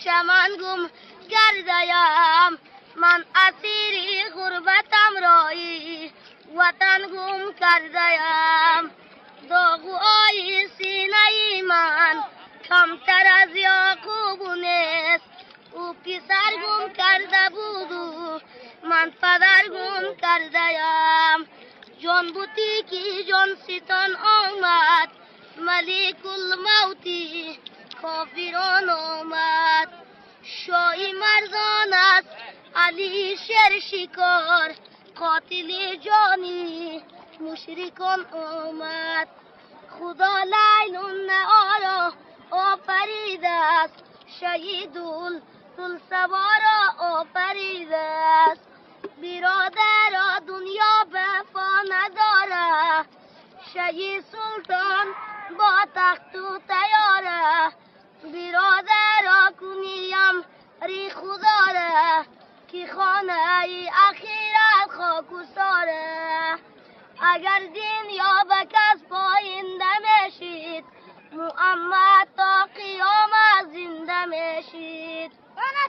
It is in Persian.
چمن گم کردیم من اسیری غربتم رایی وطن گم کردیم داغوهای سینه من کمتر از یعقوب نیست او پسر گم کرده بود و من پدر گم کردیم جان بوتی که جان ستان آمد ملک الموتی کافران آمد شاهی مرزان است علی شیر شکار قاتل جانی مشرکان آمد خدا لیل و نهار آفریده است شهید دل سوارا آفریده است برادر دنیا وفا نداره شهید سلطان با تخت و تیاره برادر کنیم ری خداره که خانه اخیرت خاکستاره اگر دین یا به کس پاینده میشید محمد تا قیامت